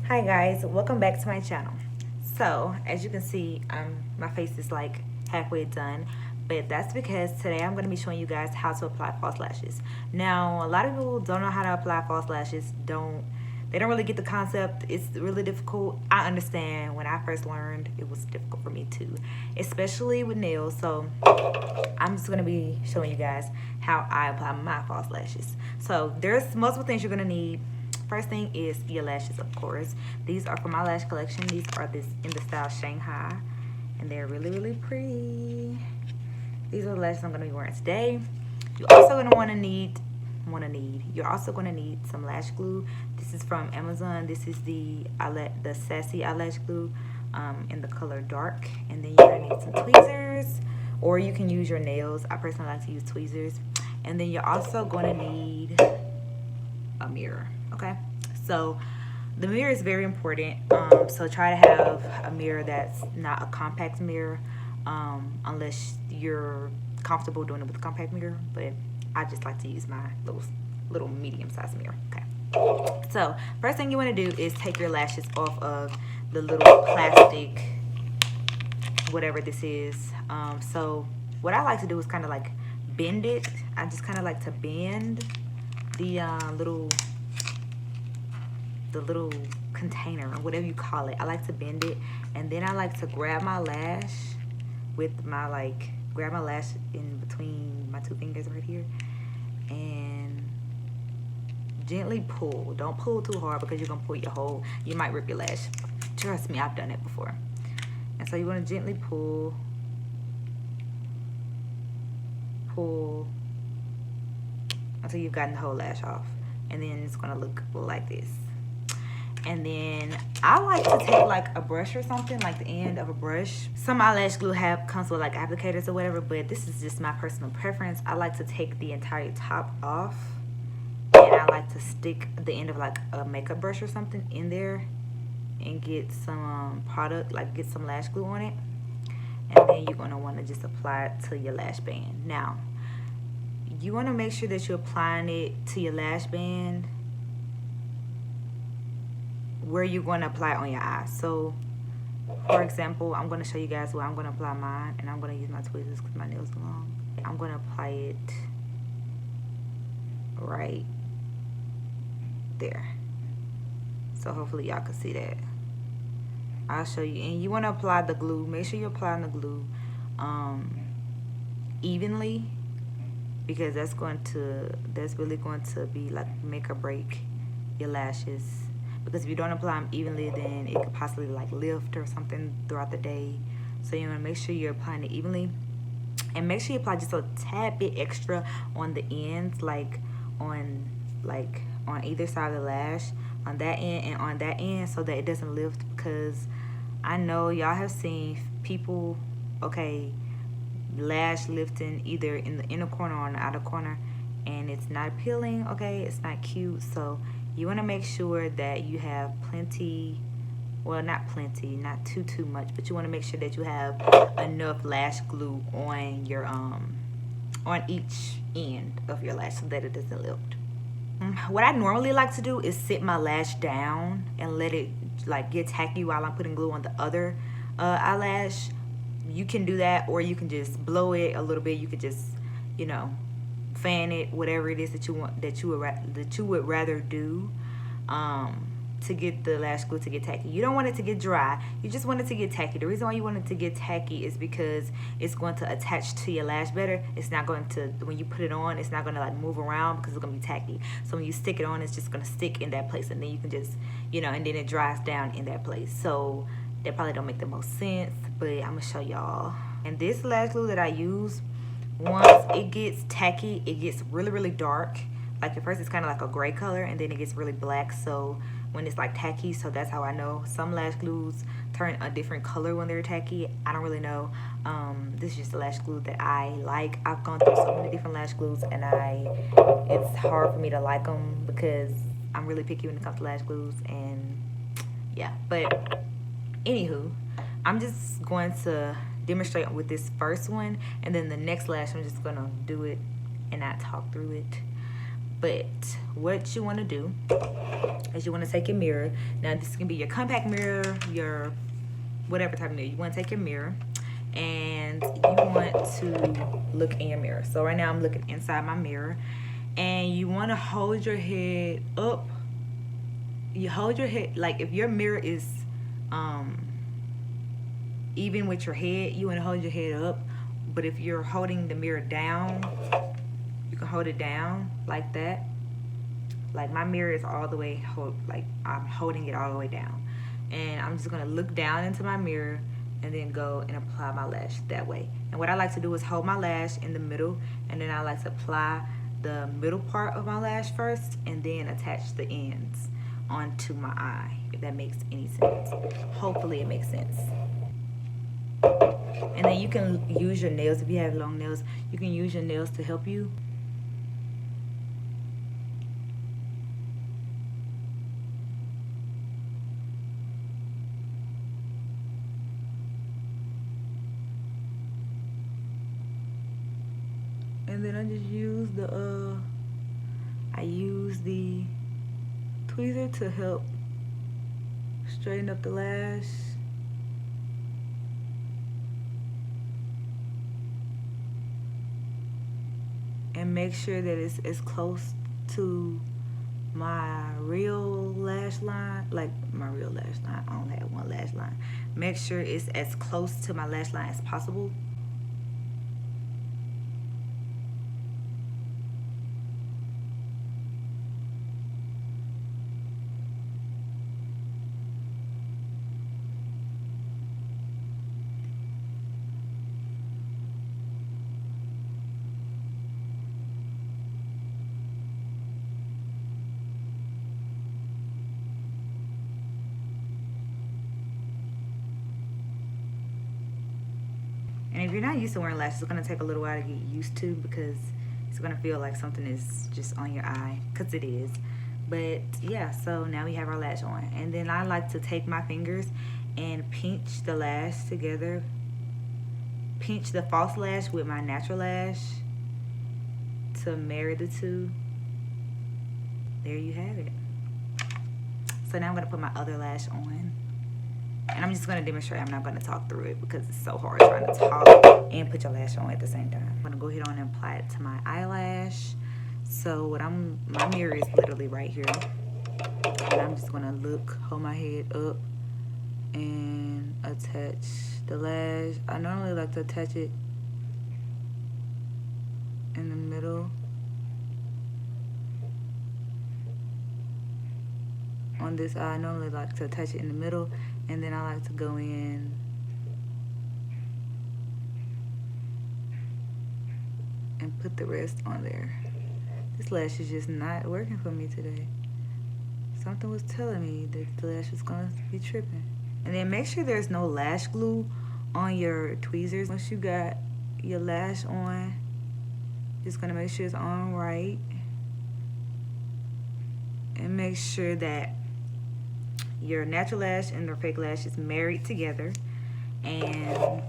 Hi guys, welcome back to my channel. So as you can see, my face is like halfway done, but that's because today I'm going to be showing you guys how to apply false lashes. Now a lot of people don't know how to apply false lashes. They don't really get the concept. It's really difficult. I understand. When I first learned, it was difficult for me too, especially with nails. So I'm just going to be showing you guys how I apply my false lashes. So there's multiple things you're going to need. First thing is your lashes, of course. These are from my lash collection. These are in the style Shanghai, and they're really, really pretty. These are the lashes I'm going to be wearing today. You're also going to you're also going to need some lash glue. This is from Amazon. This is the Sassy eyelash glue in the color dark. And then you're going to need some tweezers, or you can use your nails. I personally like to use tweezers. And then you're also going to need a mirror. Okay, so the mirror is very important. So try to have a mirror that's not a compact mirror, unless you're comfortable doing it with a compact mirror. But I just like to use my little medium-sized mirror. Okay. So first thing you want to do is take your lashes off of the little plastic, whatever this is. So what I like to do is kind of like bend it. I just kind of like to bend the little container or whatever you call it. I like to bend it, and then I like to grab my lash with my grab my lash in between my two fingers right here and gently pull. Don't pull too hard because you're gonna pull you might rip your lash. Trust me, I've done it before. And so you want to gently pull until you've gotten the whole lash off, and then it's gonna look like this. And then I like to take like a brush or something, like the end of a brush. Some eyelash glue comes with like applicators or whatever, but this is just my personal preference. I like to take the entire top off, and I like to stick the end of like a makeup brush or something in there and get some product, like get some lash glue on it. And then you're gonna want to just apply it to your lash band. Now, you want to make sure that you're applying it to your lash band where you're going to apply it on your eyes. So for example, I'm going to show you guys where I'm going to apply mine, and I'm going to use my tweezers because my nails are long. I'm going to apply it right there. So hopefully y'all can see that. I'll show you. And you want to apply the glue. Make sure you're applying the glue evenly, because that's really going to be like make or break your lashes. Because if you don't apply them evenly, then it could possibly like lift or something throughout the day. So you want to make sure you're applying it evenly, and make sure you apply just a tad bit extra on the ends, like on either side of the lash, on that end and on that end, so that it doesn't lift. Because I know y'all have seen people, okay, lash lifting either in the inner corner or in the outer corner, and it's not appealing. Okay, it's not cute. So you want to make sure that you have plenty, well, not plenty, not too much, but you want to make sure that you have enough lash glue on your on each end of your lash so that it doesn't lift. What I normally like to do is sit my lash down and let it like get tacky while I'm putting glue on the other eyelash. You can do that, or you can just blow it a little bit. You could just, fan it, whatever it is that you want, that you would rather do, to get the lash glue to get tacky. You don't want it to get dry. You just want it to get tacky. The reason why you want it to get tacky is because it's going to attach to your lash better. It's not going to, when you put it on, it's not going to like move around because it's going to be tacky. So when you stick it on, it's just going to stick in that place, and then you can just, and then it dries down in that place. So that probably don't make the most sense, but I'm gonna show y'all. And this lash glue that I use, once it gets tacky, it gets really, really dark. Like at first it's kind of like a gray color, and then it gets really black. So when it's like tacky, so that's how I know. Some lash glues turn a different color when they're tacky. I don't really know. This is just the lash glue that I like. I've gone through so many different lash glues, and it's hard for me to like them because I'm really picky when it comes to lash glues. And yeah, but anywho, I'm just going to demonstrate with this first one, and then the next lash I'm just gonna do it and not talk through it. But what you want to do is you want to take your mirror. Now this can be your compact mirror, your whatever type of mirror. You want to take your mirror and you want to look in your mirror. So right now I'm looking inside my mirror, and you want to hold your head up. You hold your head, like if your mirror is even with your head, you want to hold your head up. But if you're holding the mirror down, you can hold it down like that. Like my mirror is all the way, like I'm holding it all the way down. And I'm just gonna look down into my mirror and then go and apply my lash that way. And what I like to do is hold my lash in the middle, and then I like to apply the middle part of my lash first and then attach the ends onto my eye, if that makes any sense. Hopefully it makes sense. And then you can use your nails. If you have long nails, you can use your nails to help you. And then I just use the tweezer to help straighten up the lash. And make sure that it's as close to my real lash line, like my real lash line. I only have one lash line. Make sure it's as close to my lash line as possible. And if you're not used to wearing lashes, it's gonna take a little while to get used to, because it's gonna feel like something is just on your eye, because it is. But yeah, so now we have our lash on. And then I like to take my fingers and pinch the lash together. Pinch the false lash with my natural lash to marry the two. There you have it. So now I'm gonna put my other lash on. And I'm just gonna demonstrate. I'm not gonna talk through it because it's so hard trying to talk and put your lash on at the same time. I'm gonna go ahead on and apply it to my eyelash. So my mirror is literally right here. And I'm just gonna hold my head up and attach the lash. I normally like to attach it in the middle. On this eye, I normally like to attach it in the middle, and then I like to go in and put the rest on there. This lash is just not working for me today. Something was telling me that the lash was gonna be tripping. And then make sure there's no lash glue on your tweezers. Once you got your lash on, just gonna make sure it's on right. And make sure that your natural lash and the fake lash is married together, and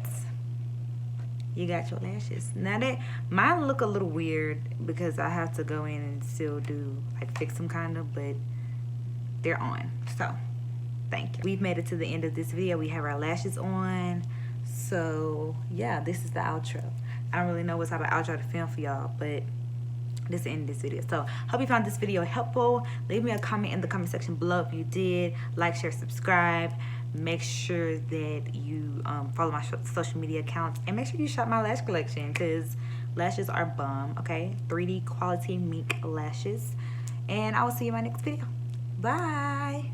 you got your lashes. Now that mine look a little weird because I have to go in and still do like fix them kind of, but they're on. So thank you. We've made it to the end of this video. We have our lashes on. So yeah, this is the outro. I don't really know what type of outro to film for y'all, but this is the end of this video. So hope you found this video helpful. Leave me a comment in the comment section below if you did. Like, share, subscribe. Make sure that you follow my social media accounts, and make sure you shop my lash collection, because lashes are bomb. Okay, 3D quality mink lashes. And I will see you in my next video. Bye.